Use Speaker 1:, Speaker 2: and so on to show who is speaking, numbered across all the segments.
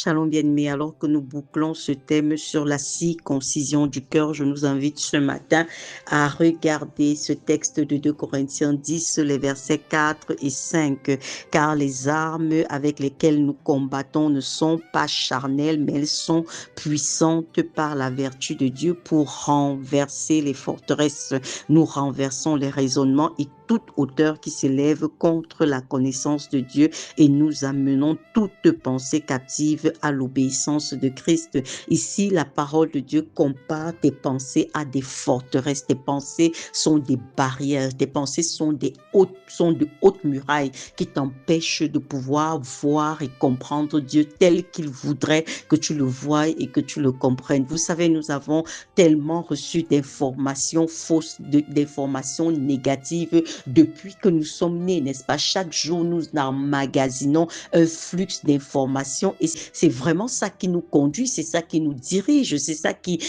Speaker 1: Shalom bien-aimés, alors que nous bouclons ce thème sur la circoncision du cœur, je nous invite ce matin à regarder ce texte de 2 Corinthiens 10, les versets 4 et 5. Car les armes avec lesquelles nous combattons ne sont pas charnelles, mais elles sont puissantes par la vertu de Dieu pour renverser les forteresses. Nous renversons les raisonnements et toute hauteur qui s'élève contre la connaissance de Dieu et nous amenons toute pensée captive à l'obéissance de Christ. Ici, la parole de Dieu compare tes pensées à des forteresses. Tes pensées sont des barrières. Tes pensées sont de hautes murailles qui t'empêchent de pouvoir voir et comprendre Dieu tel qu'il voudrait que tu le voies et que tu le comprennes. Vous savez, nous avons tellement reçu d'informations fausses, d'informations négatives depuis que nous sommes nés, n'est-ce pas? Chaque jour, nous emmagasinons un flux d'informations et c'est vraiment ça qui nous conduit, c'est ça qui nous dirige, c'est ça qui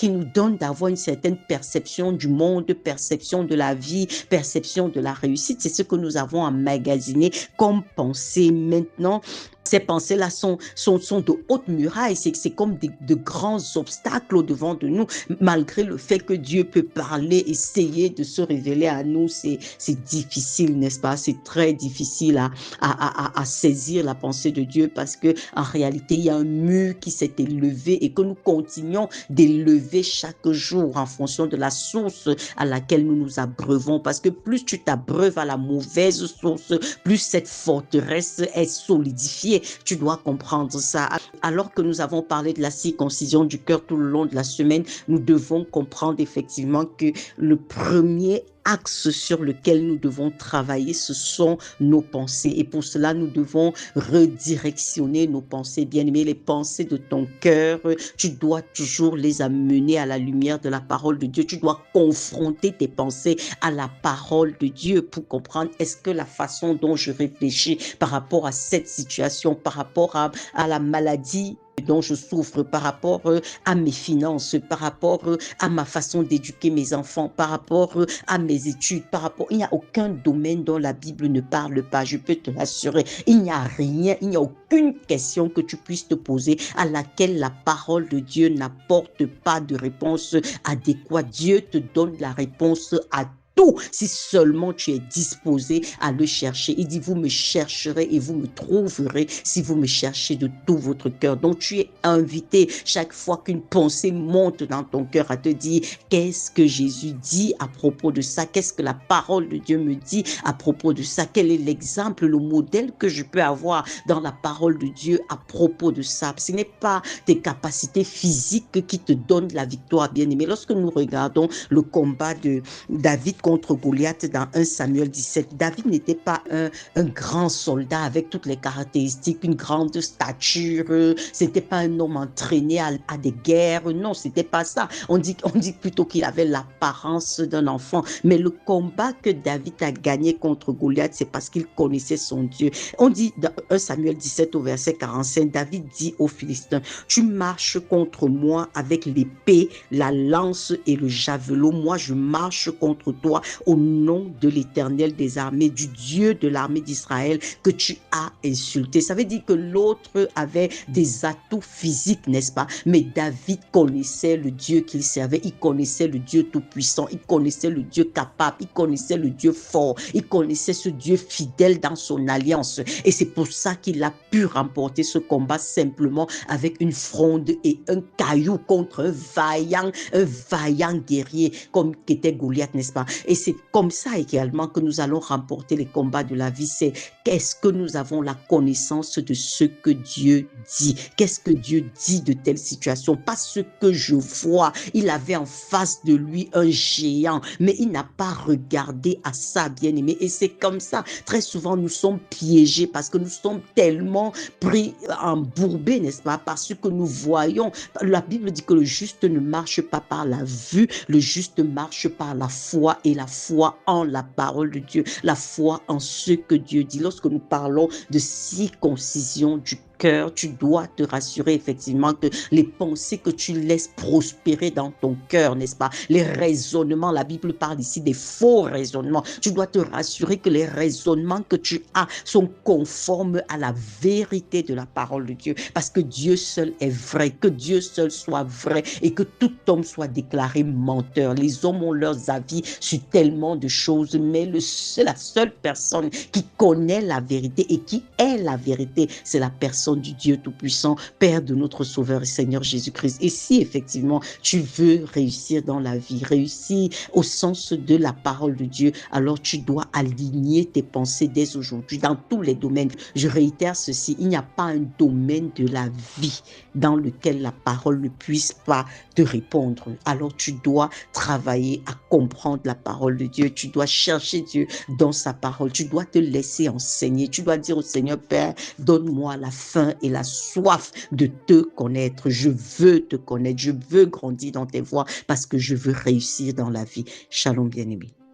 Speaker 1: nous donne d'avoir une certaine perception du monde, perception de la vie, perception de la réussite. C'est ce que nous avons emmagasiné comme pensée. Maintenant, ces pensées-là sont de hautes murailles, c'est comme de grands obstacles au-devant de nous, malgré le fait que Dieu peut parler, essayer de se révéler à nous, c'est difficile, n'est-ce pas? C'est très difficile à saisir la pensée de Dieu parce que en réalité, il y a un mur qui s'est élevé et que nous continuons d'élever chaque jour en fonction de la source à laquelle nous nous abreuvons. Parce que plus tu t'abreuves à la mauvaise source, plus cette forteresse est solidifiée. Tu dois comprendre ça. Alors que nous avons parlé de la circoncision du cœur tout le long de la semaine, nous devons comprendre effectivement que le premier axe sur lequel nous devons travailler, ce sont nos pensées. Et pour cela, nous devons redirectionner nos pensées. Bien-aimé, les pensées de ton cœur, tu dois toujours les amener à la lumière de la parole de Dieu. Tu dois confronter tes pensées à la parole de Dieu pour comprendre est-ce que la façon dont je réfléchis par rapport à cette situation, par rapport à la maladie dont je souffre, par rapport à mes finances, par rapport à ma façon d'éduquer mes enfants, par rapport à mes études, par rapport... Il n'y a aucun domaine dont la Bible ne parle pas, je peux te l'assurer. Il n'y a rien, il n'y a aucune question que tu puisses te poser à laquelle la parole de Dieu n'apporte pas de réponse adéquate. Dieu te donne la réponse à tout, si seulement tu es disposé à le chercher. Il dit, vous me chercherez et vous me trouverez si vous me cherchez de tout votre cœur. Donc, tu es invité chaque fois qu'une pensée monte dans ton cœur à te dire, qu'est-ce que Jésus dit à propos de ça? Qu'est-ce que la parole de Dieu me dit à propos de ça? Quel est l'exemple, le modèle que je peux avoir dans la parole de Dieu à propos de ça? Ce n'est pas tes capacités physiques qui te donnent la victoire, bien-aimé. Lorsque nous regardons le combat de David contre Goliath dans 1 Samuel 17. David n'était pas un grand soldat avec toutes les caractéristiques, une grande stature, c'était pas un homme entraîné à des guerres, non, c'était pas ça. On dit plutôt qu'il avait l'apparence d'un enfant, mais le combat que David a gagné contre Goliath, c'est parce qu'il connaissait son Dieu. On dit dans 1 Samuel 17 au verset 45, David dit aux Philistins, tu marches contre moi avec l'épée, la lance et le javelot, moi je marche contre toi au nom de l'Éternel des armées, du Dieu de l'armée d'Israël que tu as insulté. Ça veut dire que l'autre avait des atouts physiques, n'est-ce pas? Mais David connaissait le Dieu qu'il servait, il connaissait le Dieu tout-puissant, il connaissait le Dieu capable, il connaissait le Dieu fort, il connaissait ce Dieu fidèle dans son alliance. Et c'est pour ça qu'il a pu remporter ce combat simplement avec une fronde et un caillou contre un vaillant guerrier comme qu'était Goliath, n'est-ce pas? Et c'est comme ça également que nous allons remporter les combats de la vie. C'est qu'est-ce que nous avons la connaissance de ce que Dieu dit? Qu'est-ce que Dieu dit de telle situation? Pas ce que je vois. Il avait en face de lui un géant, mais il n'a pas regardé à ça, bien-aimé. Et c'est comme ça. Très souvent, nous sommes piégés parce que nous sommes tellement pris, embourbés, n'est-ce pas? Parce que nous voyons. La Bible dit que le juste ne marche pas par la vue, le juste marche par la foi et la foi en la parole de Dieu, la foi en ce que Dieu dit. Lorsque nous parlons de circoncision du cœur, tu dois te rassurer effectivement que les pensées que tu laisses prospérer dans ton cœur, n'est-ce pas? Les raisonnements, la Bible parle ici des faux raisonnements. Tu dois te rassurer que les raisonnements que tu as sont conformes à la vérité de la parole de Dieu. Parce que Dieu seul est vrai, que Dieu seul soit vrai et que tout homme soit déclaré menteur. Les hommes ont leurs avis sur tellement de choses, mais la seule personne qui connaît la vérité et qui est la vérité, c'est la personne du Dieu Tout-Puissant, Père de notre Sauveur et Seigneur Jésus-Christ. Et si effectivement tu veux réussir dans la vie, réussir au sens de la parole de Dieu, alors tu dois aligner tes pensées dès aujourd'hui dans tous les domaines. Je réitère ceci, il n'y a pas un domaine de la vie dans lequel la parole ne puisse pas te répondre. Alors tu dois travailler à comprendre la parole de Dieu, tu dois chercher Dieu dans sa parole, tu dois te laisser enseigner, tu dois dire au Seigneur, Père, donne-moi la faim et la soif de te connaître. Je veux te connaître, je veux grandir dans tes voies parce que je veux réussir dans la vie. Shalom bien-aimé.